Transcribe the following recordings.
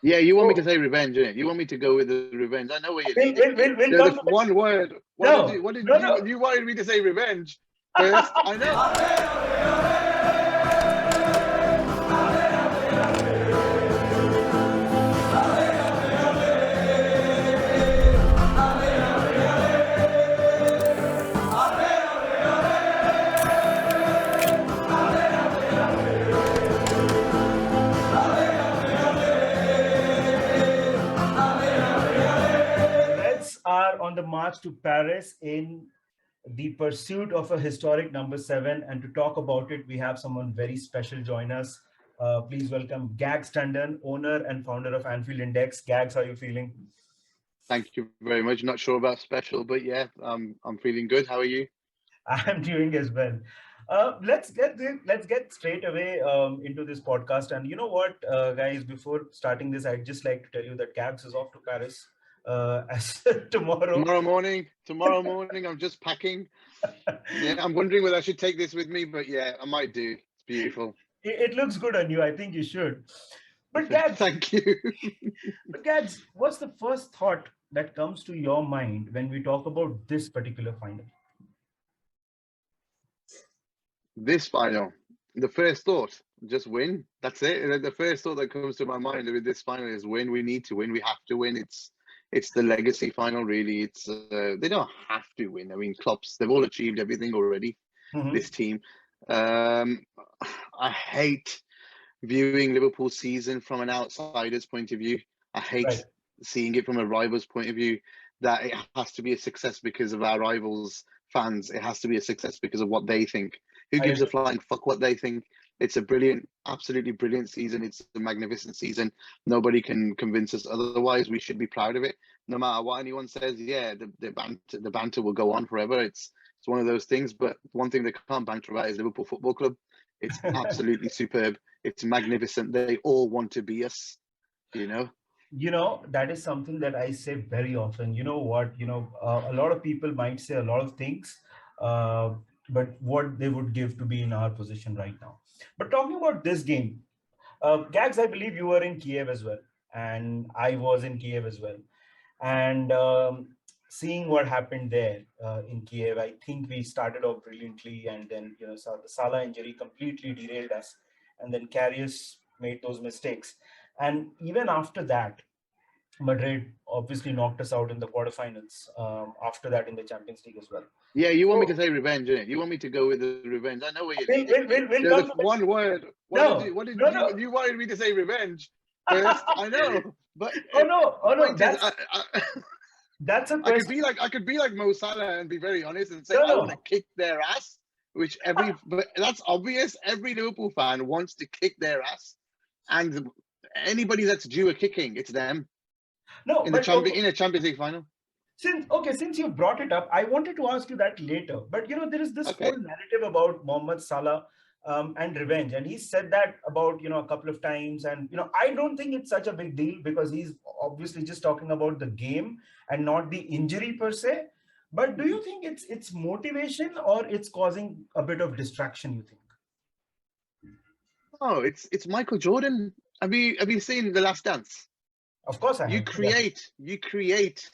Yeah, you want me to So say revenge, innit? You want me to go with the revenge. I know where you're leading. we'll The come to one word. no, What did no, you, no. you wanted me to say revenge first? I know. Reds are on the march to Paris in the pursuit of a historic number 7. And to talk about it, we have someone very special join us. Please welcome Gags Tandon, owner and founder of Anfield Index. Gags, how are you feeling? Thank you very much. Not sure about special, but yeah, I'm feeling good. How are you? I'm doing as well. Let's get straight away into this podcast. And you know what, guys? Before starting this, I'd just like to tell you that Gags is off to Paris as tomorrow. Tomorrow morning, I'm just packing. Yeah, I'm wondering whether I should take this with me, but yeah, I might do. It's beautiful. It looks good on you. I think you should. But Gags, Thank you. what's the first thought that comes to your mind when we talk about this particular final? This final, the first thought, just win. That's it. The first thought that comes to my mind with this final is win. We need to win. We have to win. It's the legacy final, really. It's they don't have to win. I mean, Klopp's, they've all achieved everything already. This team. I hate viewing Liverpool's season from an outsider's point of view. I hate Right. seeing it from a rival's point of view. That it has to be a success because of our rivals' fans. It has to be a success because of what they think. Who gives a flying fuck what they think? It's a brilliant, absolutely brilliant season. It's a magnificent season. Nobody can convince us otherwise. We should be proud of it. No matter what anyone says, yeah, the banter will go on forever. It's one of those things. But one thing they can't banter about is Liverpool Football Club. It's absolutely superb. It's magnificent. They all want to be us, you know? That is something that I say very often. You know what? A lot of people might say a lot of things, uh, but what they would give to be in our position right now. But talking about this game, Gags, I believe you were in Kiev as well, and I was in Kiev as well. And seeing what happened there in Kiev, I think we started off brilliantly, and then the Salah injury completely derailed us, and then Karius made those mistakes, and even after that, Madrid obviously knocked us out in the quarterfinals. After that, in the Champions League as well. Yeah, you want me So to say revenge, innit? You want me to go with the revenge. I know where you're we'll, leading. we'll, we'll, we'll The come to the, one word. no, What did no, no. you wanted me to say revenge first? I know, but Oh the no, point is, that's a I could question. be like Mo Salah and be very honest and say No, I want to no. kick their ass, but that's obvious. Every Liverpool fan wants to kick their ass, and anybody that's due a kicking, it's them No, in but okay. a Champions League final. Since you brought it up, I wanted to ask you that later. But there is this whole Okay. narrative about Mohamed Salah and revenge, and he said that about a couple of times, and I don't think it's such a big deal because he's obviously just talking about the game and not the injury per se. But do you think it's motivation or it's causing a bit of distraction? You think? Oh, it's Michael Jordan. Have you seen The Last Dance? Of course, I You have. Yeah. create, you create,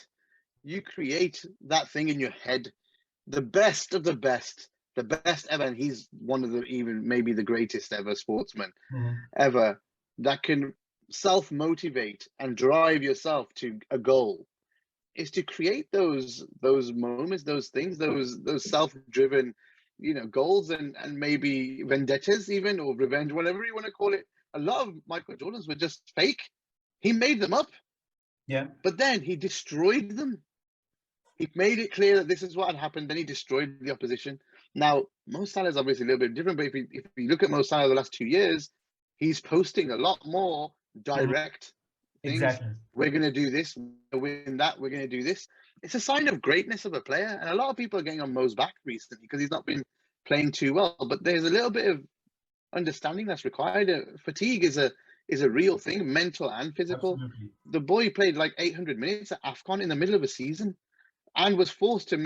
you create that thing in your head. The best of the best ever, and he's one of the even maybe the greatest ever sportsman Mhm. ever that can self-motivate and drive yourself to a goal is to create those moments, those things, those self-driven, goals and maybe vendettas even or revenge, whatever you want to call it. A lot of Michael Jordan's were just fake. He made them up, Yeah. but then he destroyed them. He made it clear that this is what had happened. Then he destroyed the opposition. Now, Mo Salah is obviously a little bit different, but if you look at Mo Salah the last 2 years, he's posting a lot more Mhm. direct things. Exactly. We're going to do this, we're going to win that, we're going to do this. It's a sign of greatness of a player. And a lot of people are getting on Mo's back recently because he's not been playing too well. But there's a little bit of understanding that's required. Fatigue is a real thing, mental and physical. Absolutely. The boy played like 800 minutes at AFCON in the middle of a season and was forced to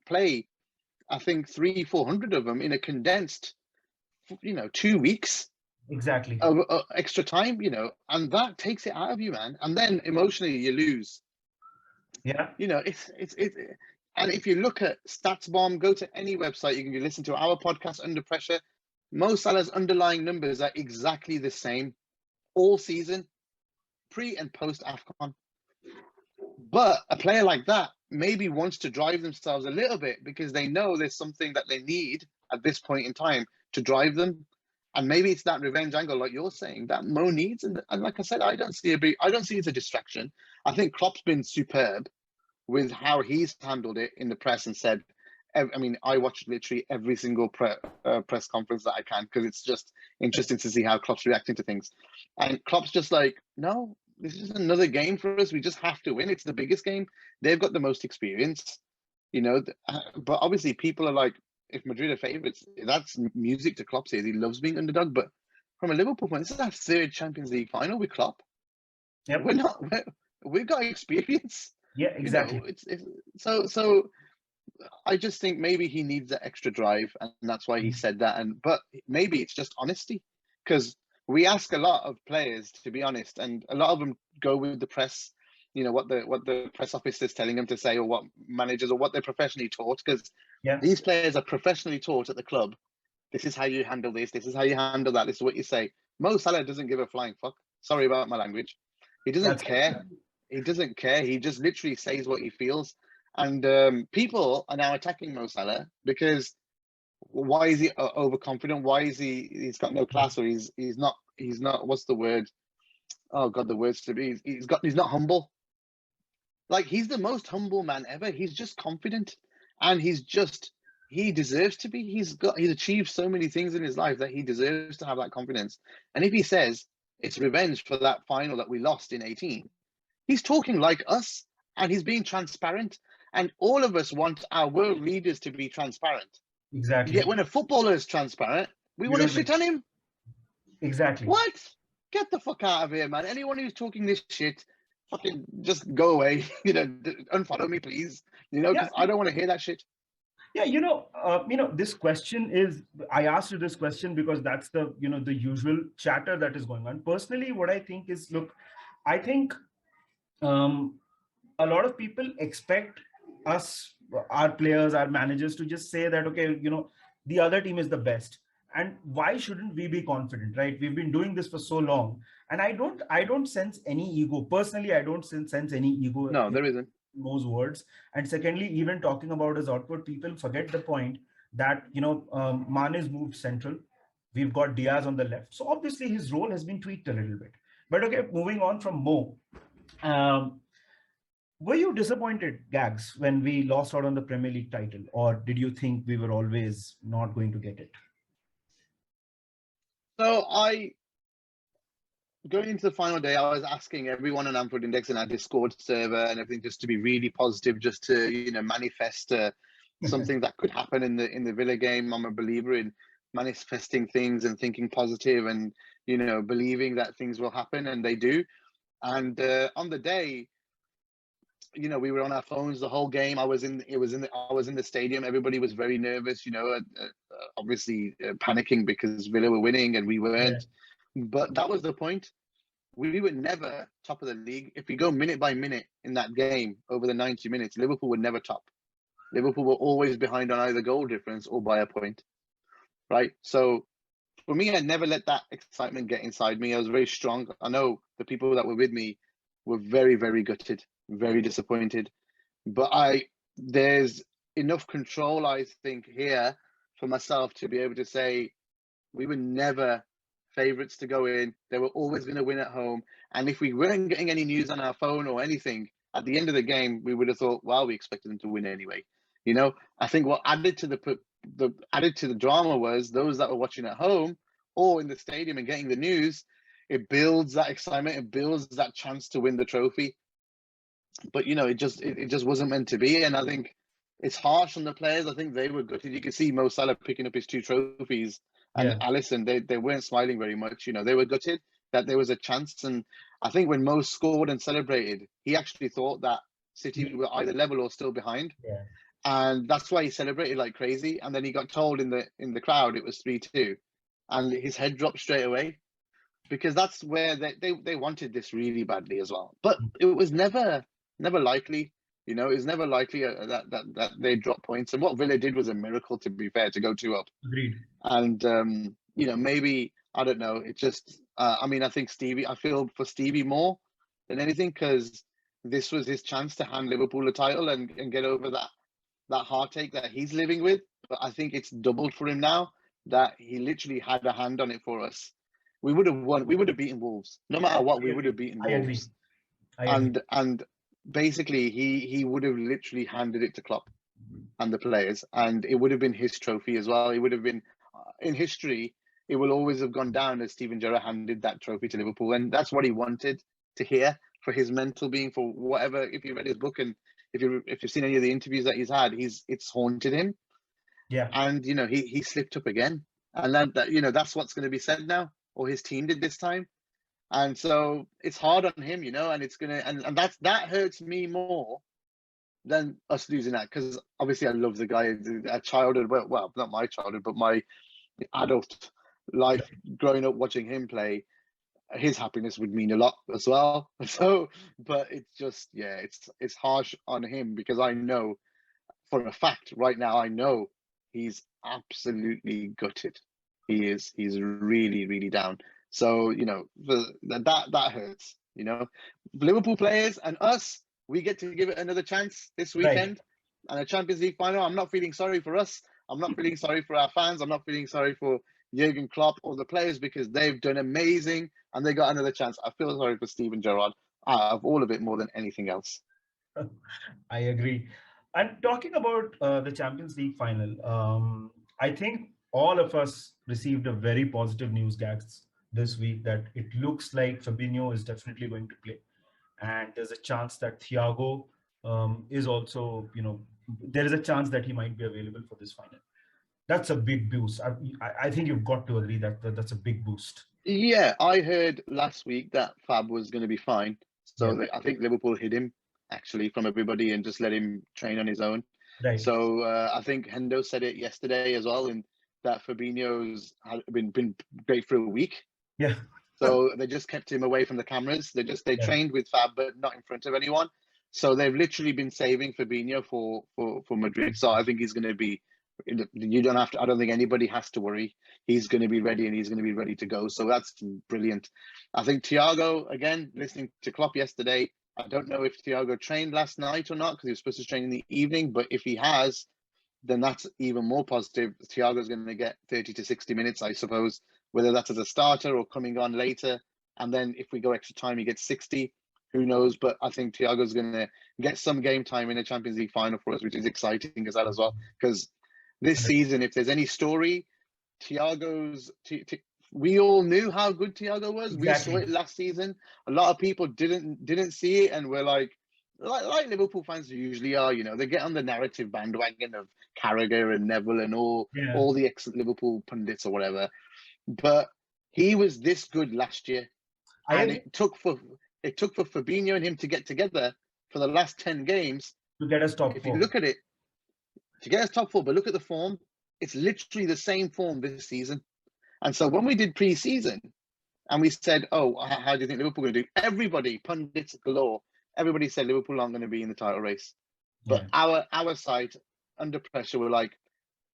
play I think 300-400 of them in a condensed 2 weeks. Exactly. extra time, and that takes it out of you, man. And then emotionally, you lose. Yeah. It's and if you look at StatsBomb, go to any website, you can listen to our podcast Under Pressure. Mo Salah's underlying numbers are exactly the same all season, pre and post AFCON. But a player like that maybe wants to drive themselves a little bit because they know there's something that they need at this point in time to drive them. And maybe it's that revenge angle, like you're saying, that Mo needs. And like I said, I don't see it as a distraction. I think Klopp's been superb with how he's handled it in the press and said, I mean, I watch literally every single press conference that I can because it's just interesting to see how Klopp's reacting to things. And Klopp's just like, no, this is another game for us. We just have to win. It's the biggest game. They've got the most experience, but obviously people are like, if Madrid are favourites, that's music to Klopp's ears. He loves being underdog. But from a Liverpool point, this is our third Champions League final with Klopp. Yep. We've got experience. Yeah, exactly. It's so I just think maybe he needs that extra drive, and that's why he said that. But maybe it's just honesty, because we ask a lot of players to be honest, and a lot of them go with the press. What the press office is telling them to say, or what managers, or what they're professionally taught. Because Yeah. these players are professionally taught at the club. This is how you handle this. This is how you handle that. This is what you say. Mo Salah doesn't give a flying fuck. Sorry about my language. He doesn't That's care. He doesn't care. He just literally says what he feels. And people are now attacking Mo Salah because why is he overconfident? Why is he's got no class, or he's not what's the word? Oh God, the words to be. He's not humble. Like, he's the most humble man ever. He's just confident, and he deserves to be. He's achieved so many things in his life that he deserves to have that confidence. And if he says it's revenge for that final that we lost in 18, he's talking like us, and he's being transparent. And all of us want our world leaders to be transparent. Exactly. Yet when a footballer is transparent, we You want to don't shit like. on him. Exactly. What? Get the fuck out of here, man. Anyone who's talking this shit, fucking just go away. Unfollow me, please. Yeah. Because I don't want to hear that shit. Yeah, this question is, I asked you this question because that's the usual chatter that is going on. Personally, what I think is, look, I think um, a lot of people expect us, our players, our managers, to just say that, okay, the other team is the best. And why shouldn't we be confident, right? We've been doing this for so long. And I don't sense any ego. Personally, I don't sense any ego No, there isn't. those words. And secondly, even talking about his output, people forget the point that Mane's moved central. We've got Diaz on the left, so obviously his role has been tweaked a little bit. But okay, moving on from Mo, um, were you disappointed, Gags, when we lost out on the Premier League title, or did you think we were always not going to get it? So going into the final day, I was asking everyone on Anfield Index and our Discord server and everything just to be really positive, just to manifest something that could happen in the Villa game. I'm a believer in manifesting things and thinking positive, and believing that things will happen, and they do. And on the day, we were on our phones the whole game. I was in the stadium. Everybody was very nervous, obviously panicking because Villa were winning and we Yeah. weren't. But that was the point. We were never top of the league. If we go minute by minute in that game over the 90 minutes, Liverpool were never top. Liverpool were always behind on either goal difference or by a point, right? So for me, I never let that excitement get inside me. I was very strong. I know the people that were with me were very, very gutted, very disappointed. But there's enough control, I think, here for myself to be able to say we were never favourites to go in. They were always going to win at home. And if we weren't getting any news on our phone or anything, at the end of the game, we would have thought, well, we expected them to win anyway. I think what added to the drama was those that were watching at home or in the stadium and getting the news. It builds that excitement. It builds that chance to win the trophy. But it just wasn't meant to be. And I think it's harsh on the players. I think they were gutted. You could see Mo Salah picking up his 2 trophies, and Yeah. Alisson, they weren't smiling very much. They were gutted that there was a chance. And I think when Mo scored and celebrated, he actually thought that City were either level or still behind, Yeah. and that's why he celebrated like crazy. And then he got told in the crowd it was 3-2. and his head dropped straight away, because that's where they wanted this really badly as well. But it was never likely. You know, it's never likely that they drop points. And what Villa did was a miracle, to be fair, to go 2 up. Agreed. And you know, maybe I don't know. It just I mean, I think Stevie. I feel for Stevie more than anything, because this was his chance to hand Liverpool a title and get over that heartache that he's living with. But I think it's doubled for him now that he literally had a hand on it for us. We would have won. We would have beaten Wolves, no matter what. I We would agree. have beaten I agree. Wolves, I agree. and basically he would have literally handed it to Klopp and the players, and it would have been his trophy as well. It would have been in history. It will always have gone down as Steven Gerrard handed that trophy to Liverpool, and that's what he wanted to hear for his mental being, for whatever. If you read his book and if you've seen any of the interviews that he's had, it's haunted him. Yeah. And you know, he slipped up again, and that you know, that's what's going to be said now, or his team did this time. And so it's hard on him, you know, and it's gonna and that hurts me more than us losing that, because obviously I love the guy. A childhood, well, not my childhood, but my adult life growing up watching him play, his happiness would mean a lot as well. So, but it's just, yeah, it's harsh on him, because I know for a fact right now, I know he's absolutely gutted. He's really, really down. So, you know, that hurts, you know. Liverpool players and us, we get to give it another chance this Right. weekend, and a Champions League final. I'm not feeling sorry for us. I'm not feeling sorry for our fans. I'm not feeling sorry for Jurgen Klopp or the players, because they've done amazing and they got another chance. I feel sorry for Steven Gerrard out of all of it more than anything else. I agree. And talking about the Champions League final, I think all of us received a very positive news, Gags, this week, that it looks like Fabinho is definitely going to play, and there's a chance that Thiago is also, there is a chance that he might be available for this final. That's a big boost. I think you've got to agree that that's a big boost. Yeah, I heard last week that Fab was going to be fine. Yeah. So I think Liverpool hid him actually from everybody and just let him train on his own. Right. So I think Hendo said it yesterday as well, and that Fabinho's had been great for a week. Yeah. So they just kept him away from the cameras. They Yeah. trained with Fab, but not in front of anyone. So they've literally been saving Fabinho for Madrid. So I think he's going to be. You don't have to. I don't think anybody has to worry. He's going to be ready, and he's going to be ready to go. So that's brilliant. I think Thiago, again, listening to Klopp yesterday, I don't know if Thiago trained last night or not, because he was supposed to train in the evening. But if he has, then that's even more positive. Thiago's going to get 30 to 60 minutes, I suppose, whether that's as a starter or coming on later. And then if we go extra time, he gets 60. Who knows? But I think Thiago's going to get some game time in a Champions League final for us, which is exciting as well. Because this season, if there's any story, Thiago's. We all knew how good Thiago was. Exactly. We saw it last season. A lot of people didn't see it, and we're like Liverpool fans usually are. You know, they get on the narrative bandwagon of Carragher and Neville and all the ex-Liverpool pundits or whatever. But he was this good last year, and it took for Fabinho and him to get together for the last 10 games to get us top 4. If you look at it, to get us top 4, but look at the form. It's literally the same form this season. And so when we did pre-season and we said, oh, how do you think Liverpool are going to do? Everybody, pundits galore, everybody said Liverpool aren't going to be in the title race. But our side, under pressure, were like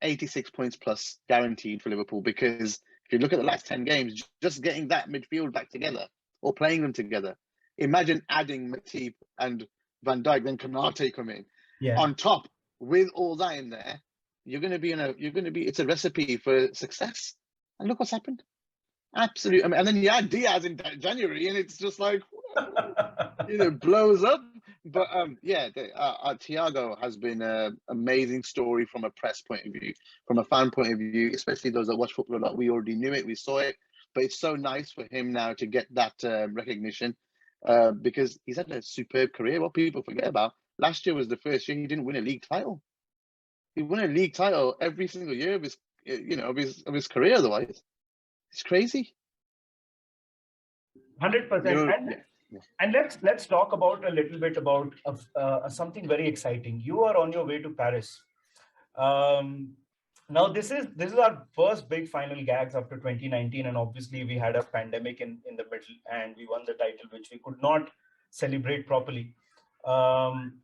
86 points plus guaranteed for Liverpool, because if you look at the last 10 games, just getting that midfield back together or playing them together. Imagine adding Matip and Van Dijk, then Konate come in on top with all that in there. It's a recipe for success. And look what's happened. Absolutely. I mean, and then you add Diaz in January, and it's just like, blows up. But Thiago has been an amazing story from a press point of view, from a fan point of view, especially those that watch football a lot. We already knew it, we saw it, but it's so nice for him now to get that recognition because he's had a superb career. What people forget about, last year was the first year he didn't win a league title. He won a league title every single year of his career. Otherwise, it's crazy. 100%. And let's talk about a little bit about something very exciting. You are on your way to Paris. Now this is our first big final, Gags, after 2019, and obviously we had a pandemic in the middle, and we won the title, which we could not celebrate properly. Um,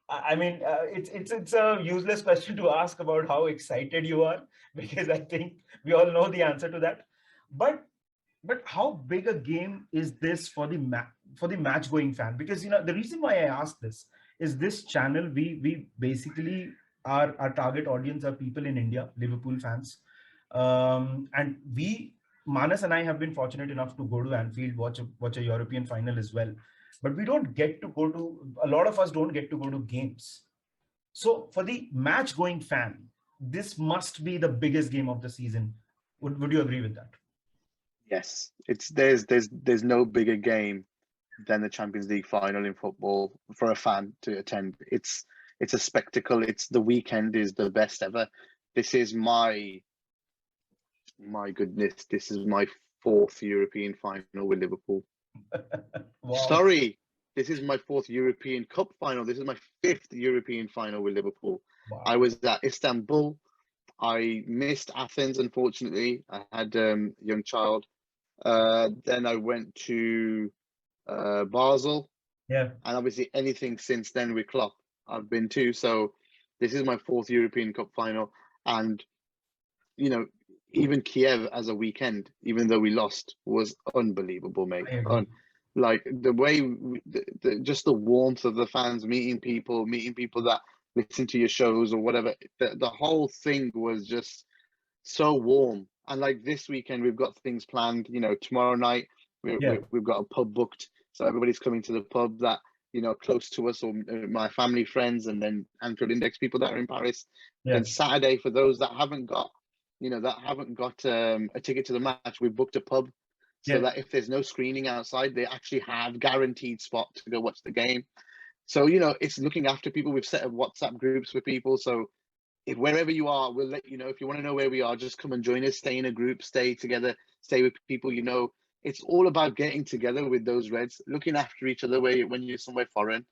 I mean, it's a useless question to ask about how excited you are because I think we all know the answer to that. But how big a game is this for the for the match going fan? Because the reason why I ask this is this channel, we basically, our target audience are people in India, Liverpool fans, and we, Manas and I, have been fortunate enough to go to Anfield, watch a European final as well, but we don't get to go to, a lot of us don't get to go to games. So for the match going fan, this must be the biggest game of the season. Would you agree with that? Yes, it's there's no bigger game than the Champions League final in football for a fan to attend. It's a spectacle. It's the weekend is the best ever. This is my goodness. This is my fourth European final with Liverpool. Wow. Sorry, this is my fourth European Cup final. This is my fifth European final with Liverpool. I Wow. was at Istanbul. I missed Athens, unfortunately. I had a young child. Then I went to Basel, Yeah. and obviously anything since then with Klopp I've been to. So this is my fourth European Cup final, and you know, even Kiev as a weekend, even though we lost, was unbelievable, mate. I agree. Like the way, just the warmth of the fans, meeting people that listen to your shows or whatever. The whole thing was just so warm. And like this weekend, we've got things planned. Tomorrow night Yeah. we've got a pub booked, so everybody's coming to the pub that close to us, or my family, friends, and then Anfield Index people that are in Paris. Yeah. Then Saturday, for those that haven't got, a ticket to the match, we've booked a pub so Yeah. that if there's no screening outside, they actually have guaranteed spot to go watch the game. So it's looking after people. We've set up WhatsApp groups for people, so if wherever you are, we'll let you know. If you want to know where we are, just come and join us. Stay in a group, stay together, stay with people. It's all about getting together with those Reds, looking after each other when you're somewhere foreign,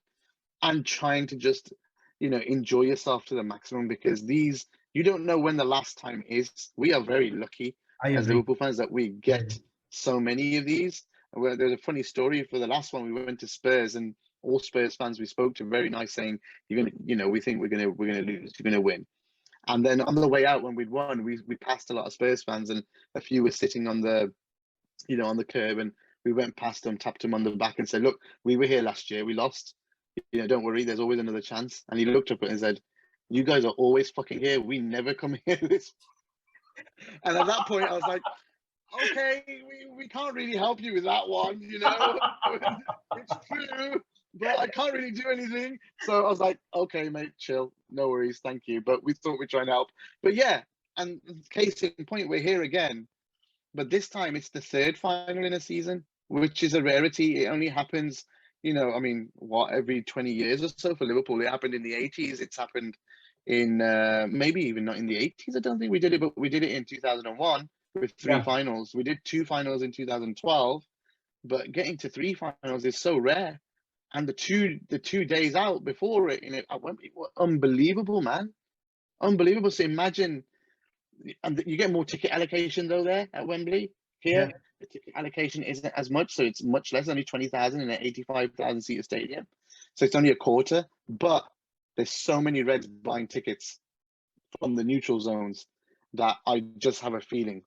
and trying to just, enjoy yourself to the maximum, because you don't know when the last time is. We are very lucky I as agree. Liverpool fans that we I get agree. so many of these. Where there's a funny story for the last one, we went to Spurs, and all Spurs fans we spoke to very nice, saying, "You're gonna, we think we're gonna lose. You're gonna win." And then on the way out, when we'd won, we passed a lot of Spurs fans, and a few were sitting on the curb, and we went past them, tapped him on the back, and said, "Look, we were here last year. We lost. Don't worry. There's always another chance." And he looked up and said, "You guys are always fucking here. We never come here this." And at that point, I was like, "Okay, we can't really help you with that one. It's true, but I can't really do anything." So I was like, "Okay, mate, chill. No worries, thank you." But we thought we'd try and help. But yeah, and case in point, we're here again. But this time it's the third final in a season, which is a rarity. It only happens, I mean, every 20 years or so for Liverpool. It happened in the 80s. It's happened in maybe even not in the 80s. I don't think we did it, but we did it in 2001 with three Yeah. finals. We did two finals in 2012, but getting to three finals is so rare. And the two days out before it, at Wembley were unbelievable, man. Unbelievable. So imagine, and you get more ticket allocation though there at Wembley. Yeah. Here, the ticket allocation isn't as much, so it's much less, only 20,000 in an 85,000 seat stadium. So it's only a quarter, but there's so many Reds buying tickets from the neutral zones that I just have a feeling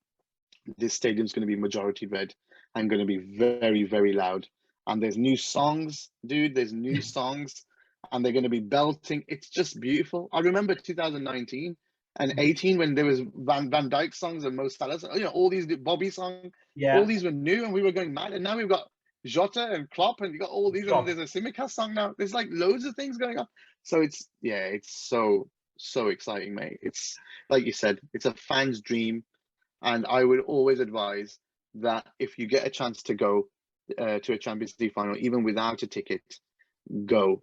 this stadium's going to be majority Red and going to be very, very loud. And there's new songs, dude. There's new songs, and they're going to be belting. It's just beautiful. I remember 2019 and 18 when there was Van Dyke songs and Mo Salah, all these Bobby songs, all Yeah. these were new, and we were going mad. And now we've got Jota and Klopp, and you got all these, and Stop. there's a Simicast song now. There's like loads of things going on. So it's so exciting, mate. It's like you said, it's a fan's dream. And I would always advise that if you get a chance to go to a Champions League final, even without a ticket, go.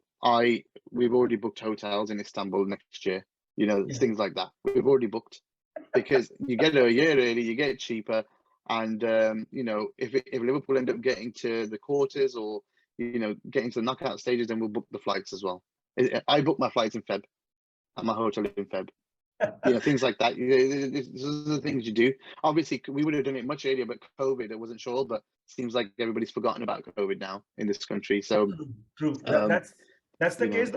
We've already booked hotels in Istanbul next year. Yeah. Things like that. We've already booked, because you get it a year early, you get it cheaper, and if Liverpool end up getting to the quarters, or getting to the knockout stages, then we'll book the flights as well. I booked my flights in Feb, and my hotel in Feb. Things like that. These are the things you do. Obviously, we would have done it much earlier, but COVID, I wasn't sure. But seems like everybody's forgotten about COVID now in this country. So, True. um, That's the you know, case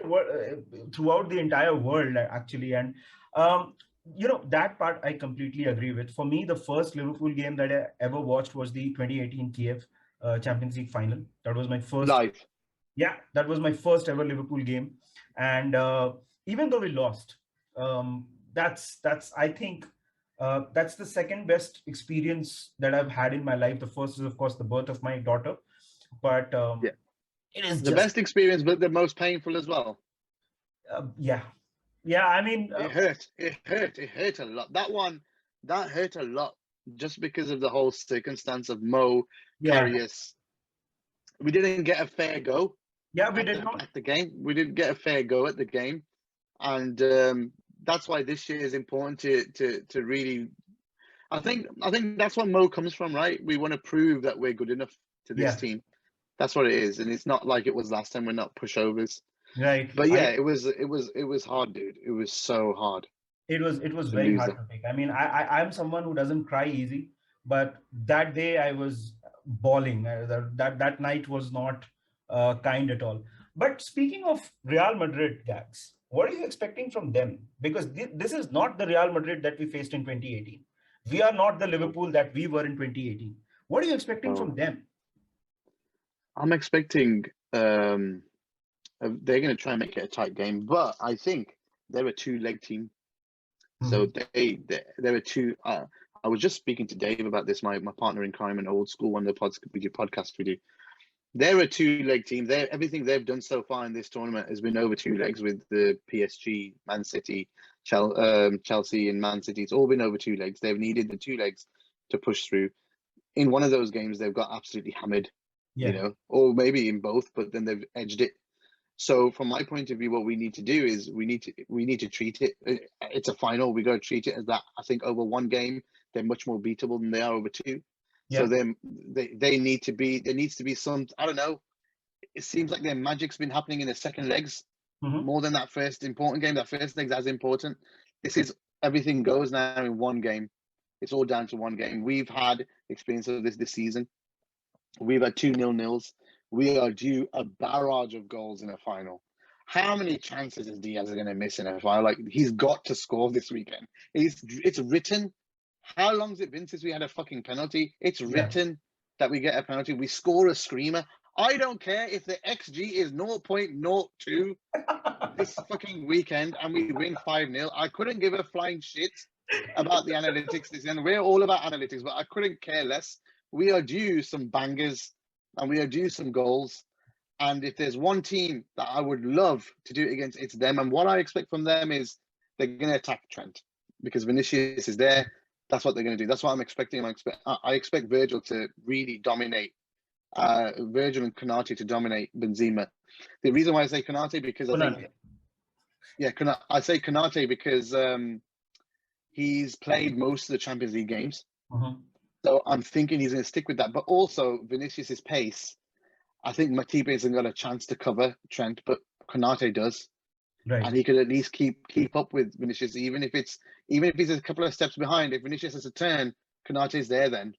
throughout the entire world actually, and that part I completely agree with. For me, the first Liverpool game that I ever watched was the 2018 Kiev Champions League final. That was my first. life. Yeah, that was my first ever Liverpool game, and even though we lost, that's I think that's the second best experience that I've had in my life. The first is of course the birth of my daughter, but Yeah, it is the just best experience, but the most painful as well. yeah, yeah. I mean, It hurt. It hurt. It hurt a lot. That hurt a lot, just because of the whole circumstance of Mo, yeah, Karius. We didn't get a fair go yeah. We at did not. the game. We didn't get a fair go at the game, and that's why this year is important to really. I think that's what Mo comes from, right? We want to prove that we're good enough to this Yeah, team. That's what it is, and it's not like it was last time. We're not pushovers. right. But yeah, I it was hard, dude. It was so hard it was to very lose hard that. to take. I mean, I'm someone who doesn't cry easy, but that day I was bawling. That night was not kind at all. But speaking of Real Madrid, Gags, what are you expecting from them? Because this is not the Real Madrid that we faced in 2018. We are not the No, Liverpool that we were in 2018. What are you expecting from no. them? I'm expecting they're going to try and make it a tight game, but I think they're a two-leg team. So Mhm. they're a two. I was just speaking to Dave about this, my partner in crime and old school, one of the podcasts we do. They're a two-leg team. Everything they've done so far in this tournament has been over two legs with the PSG, Man City, Chelsea, and Man City. It's all been over two legs. They've needed the two legs to push through. In one of those games, they've got absolutely hammered, Yeah. or maybe in both, but then they've edged it. So from my point of view, what we need to do is we need to treat it. It's a final. We got to treat it as that. I think over one game, they're much more beatable than they are over two. So Yeah. they need to be. There needs to be some. I don't know. It seems like their magic's been happening in the second legs Hmm. more than that first important game. That first leg's as important. This is everything goes now in one game. It's all down to one game. We've had experience of this season. We've had 2-0-0s. We are due a barrage of goals in a final. How many chances is Diaz going to miss in a final? Like, he's got to score this weekend. It's written. How long's it been since we had a fucking penalty? It's Yeah. written that we get a penalty. We score a screamer. I don't care if the XG is 0.02 this fucking weekend and we win 5-0. I couldn't give a flying shit about the analytics this end. We're all about analytics, but I couldn't care less. We are due some bangers and we are due some goals. And if there's one team that I would love to do it against, it's them. And what I expect from them is they're going to attack Trent because Vinicius is there. That's what they're going to do. That's what I'm expecting. I expect Virgil to really dominate. Virgil and Konate to dominate Benzema. The reason why I say Konate because I think, Konate. yeah, I say Konate because he's played most of the Champions League games. Mhm. So I'm thinking he's going to stick with that. But also Vinicius's pace. I think Matip hasn't got a chance to cover Trent, but Konate does, Right. and he could at least keep up with Vinicius, even if he's a couple of steps behind. If Vinicius has a turn, Konate's there. Then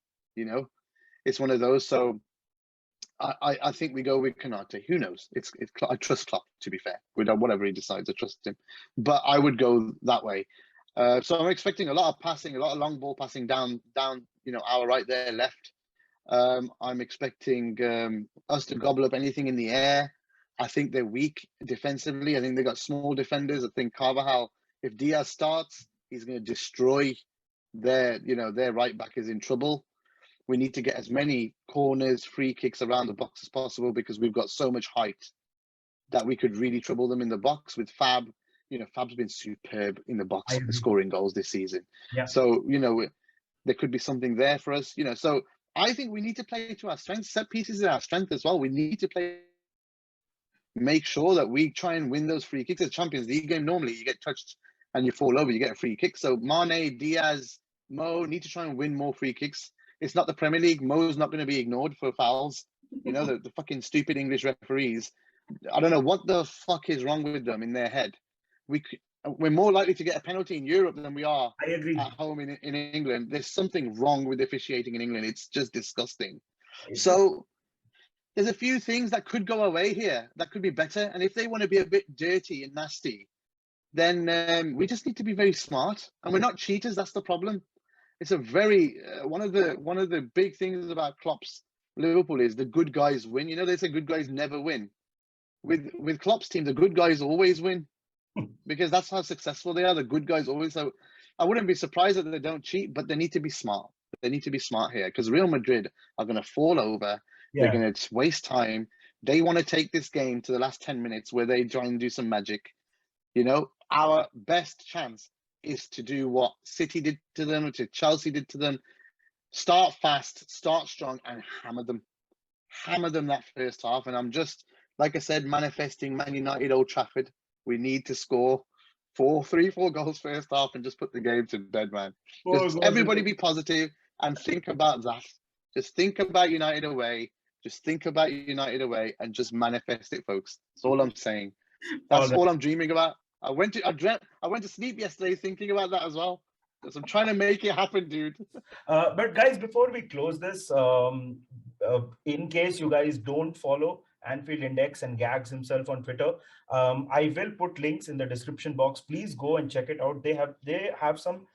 it's one of those. So I think we go with Konate. Who knows? I trust Klopp, to be fair. Whatever he decides, I trust him. But I would go that way. So I'm expecting a lot of passing, a lot of long ball passing down, our right there, left. I'm expecting us to gobble up anything in the air. I think they're weak defensively. I think they got small defenders. I think Carvajal, if Diaz starts, he's going to destroy their right back is in trouble. We need to get as many corners, free kicks around the box as possible because we've got so much height that we could really trouble them in the box with Fab. Fab's been superb in the I box agree. scoring goals this season. Yeah. So, there could be something there for us, So I think we need to play to our strengths. Set pieces are our strength as well. We need to make sure that we try and win those free kicks. It's a Champions League game. Normally you get touched and you fall over, you get a free kick. So Mane, Diaz, Mo need to try and win more free kicks. It's not the Premier League. Mo's not going to be ignored for fouls. The fucking stupid English referees. I don't know what the fuck is wrong with them in their head. we're more likely to get a penalty in Europe than we are I agree. at home in England. There's something wrong with officiating in England. It's just disgusting. It's a, So there's a few things that could go away here that could be better. And if they want to be a bit dirty and nasty, then we just need to be very smart. And we're not cheaters. That's the problem. It's a very one of the big things about Klopp's Liverpool is the good guys win. You know, they say good guys never win. With Klopp's team, the good guys always win because that's how successful they are. The good guys always. So I wouldn't be surprised that they don't cheat, but they need to be smart. They need to be smart here because Real Madrid are going to fall over. They're yeah. going to waste time. They want to take this game to the last 10 minutes where they try and do some magic. You know, our best chance is to do what City did to them, what Chelsea did to them. Start fast, start strong, and hammer them. Hammer them that first half. And I'm just, like I said, manifesting Man United Old Trafford. We need to score 4 goals first half and just put the game to bed, man. Four Just goals. everybody be positive and think about that. Just think about United away. Just think about United away and just manifest it, folks. That's all I'm saying. All That's right. all I'm dreaming about. I went to sleep yesterday thinking about that as well. So I'm trying to make it happen, dude. But guys, before we close this, in case you guys don't follow Anfield Index and Gags himself on Twitter, I will put links in the description box. Please go and check it out. They have some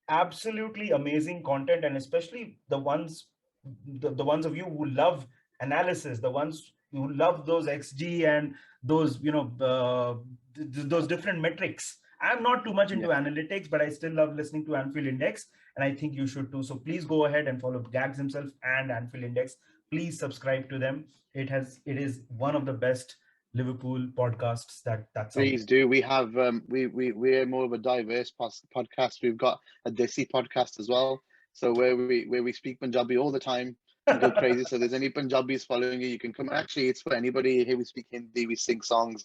absolutely amazing content, and especially the ones of you who love analysis, the ones who love those XG and those those different metrics. I'm not too much into Yeah. analytics, but I still love listening to Anfield Index, and I think you should too. So please go ahead and follow Gags himself and Anfield Index. Please subscribe to them. It is one of the best Liverpool podcasts that's out Please do. We have we're more of a diverse podcast. We've got a Desi podcast as well. So where we speak Punjabi all the time and go there. crazy. So there's any Punjabis following you can come. Actually, it's for anybody. Here we speak Hindi, we sing songs.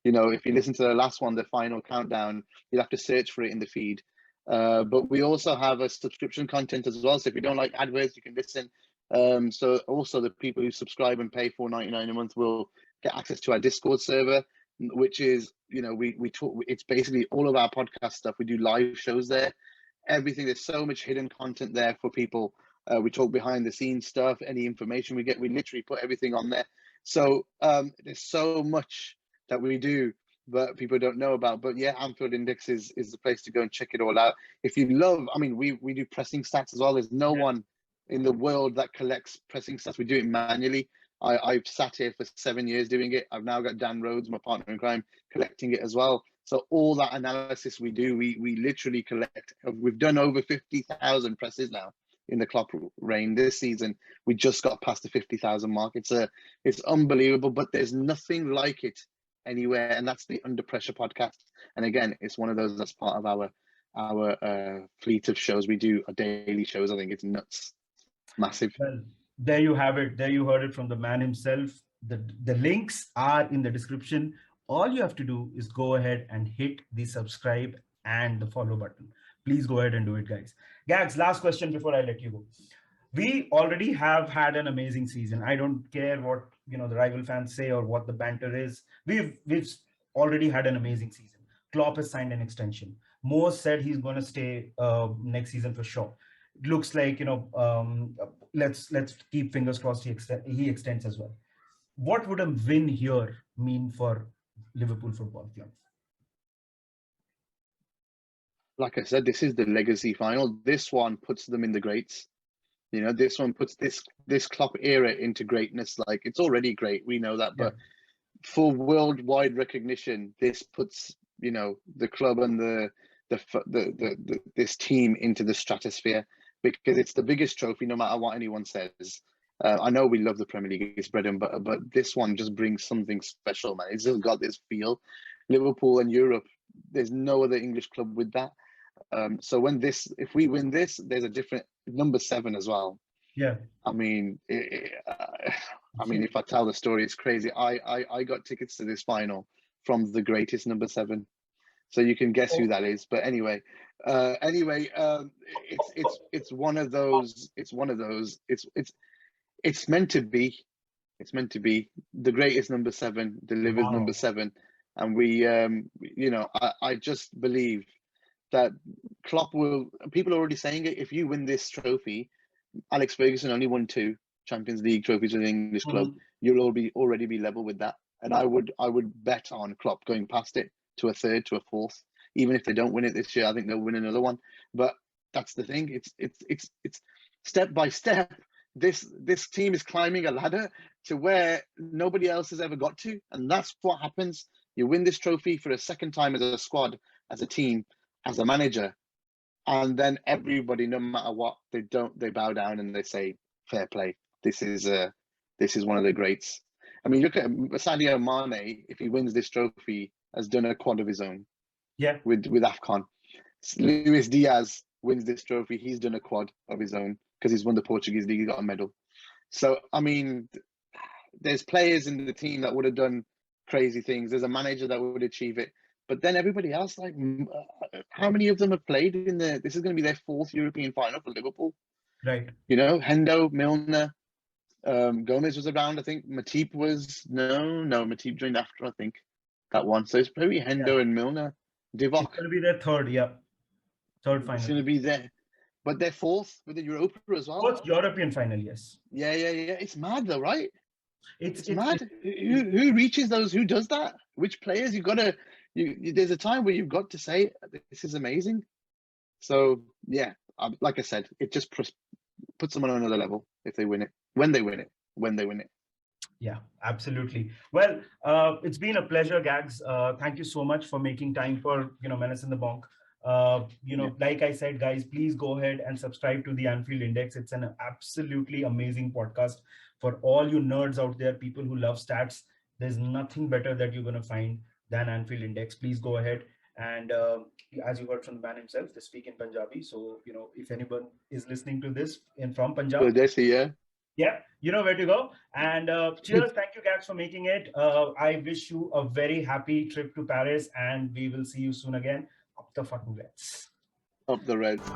You know, if you listen to the last one, the final countdown, you'll have to search for it in the feed. But we also have a subscription content as well. So if you don't like adverts, you can listen. So also the people who subscribe and pay $4.99 a month will get access to our Discord server, which is, you know, we talk, it's basically all of our podcast stuff. We do live shows there, everything. There's so much hidden content there for people. We talk behind the scenes stuff, any information we get, we literally put everything on there. So there's so much that we do but people don't know about. But yeah, Anfield Index is the place to go and check it all out. If you love, I mean, we do pressing stats as well. There's no one in the world that collects pressing stats. We do it manually. I've sat here for 7 years doing it. I've now got Dan Rhodes, my partner in crime, collecting it as well. So all that analysis we do, we literally collect. We've done over 50,000 presses now in the Klopp reign this season. We just got past the 50,000 mark. It's unbelievable, but there's nothing like it anywhere, and that's the Under Pressure podcast. And again, it's one of those that's part of our fleet of shows. We do a daily shows. I think it's nuts, massive. Well, there you have it. There you heard it from the man himself. The links are in the description. All you have to do is go ahead and hit the subscribe and the follow button. Please go ahead and do it, guys. Gags, last question before I let you go. We already have had an amazing season. I don't care what the rival fans say or what the banter is. We've already had an amazing season. Klopp has signed an extension. Mo said he's going to stay next season for sure. It looks like let's keep fingers crossed he extends as well. What would a win here mean for Liverpool Football Club? Like I said, this is the legacy final. This one puts them in the greats. You know, this one puts this Klopp era into greatness. Like, it's already great, we know that, but for worldwide recognition, this puts the club and this team into the stratosphere, because it's the biggest trophy, no matter what anyone says. I know we love the Premier League, it's bread and butter, but this one just brings something special, man. It's just got this feel. Liverpool and Europe, there's no other English club with that. So if we win this, there's a different number 7 as well. Yeah. I mean, if I tell the story, it's crazy. I got tickets to this final from the greatest number 7, so you can guess who that is. But anyway, it's one of those. It's one of those. It's meant to be. It's meant to be. The greatest number 7 delivers number 7. and I just believe that Klopp will. People are already saying it. If you win this trophy, Alex Ferguson only won 2 Champions League trophies with an English club. Mhm. You'll already be level with that, and I would bet on Klopp going past it to a third, to a fourth. Even if they don't win it this year, I think they'll win another one. But that's the thing. It's step by step. This team is climbing a ladder to where nobody else has ever got to, and that's what happens. You win this trophy for a second time as a squad, as a team, as a manager, and then everybody, no matter what, they bow down and they say, "Fair play. This is one of the greats." I mean, look at Sadio Mane. If he wins this trophy, has done a quad of his own Yeah. with AFCON. Luis Diaz wins this trophy. He's done a quad of his own because he's won the Portuguese league. He got a medal. So I mean, there's players in the team that would have done crazy things. There's a manager that would achieve it. But then everybody else, like, how many of them have played in the? This is going to be their 4th European final for Liverpool. Right. You know, Hendo, Milner, Gomez was around. I think Matip was no. Matip joined after, I think, that one. So it's probably Yeah. Hendo and Milner. It's Divock going to be their third. Yeah. Third is final. going to be there, but they're 4th with the Europa as well. Fourth European final. Yes. Yeah. It's mad though, right? It's mad. Who reaches those? Who does that? Which players? You've got to. There's a time where you've got to say this is amazing. So yeah, like I said, it just puts them on another level if they win it. When they win it. Yeah, absolutely. Well, it's been a pleasure, Gags. Thank you so much for making time for Menace in the Monk. Like I said, guys, please go ahead and subscribe to the Anfield Index. It's an absolutely amazing podcast for all you nerds out there, people who love stats. There's nothing better that you're going to find than Anfield Index. Please go ahead and as you heard from the man himself, they speak in Punjabi. So if anyone is listening to this from Punjab, So that's yeah, you know where to go. And cheers. Thank you, Gags, for making it. I wish you a very happy trip to Paris, and we will see you soon again. Up the fucking Reds. Up the Reds.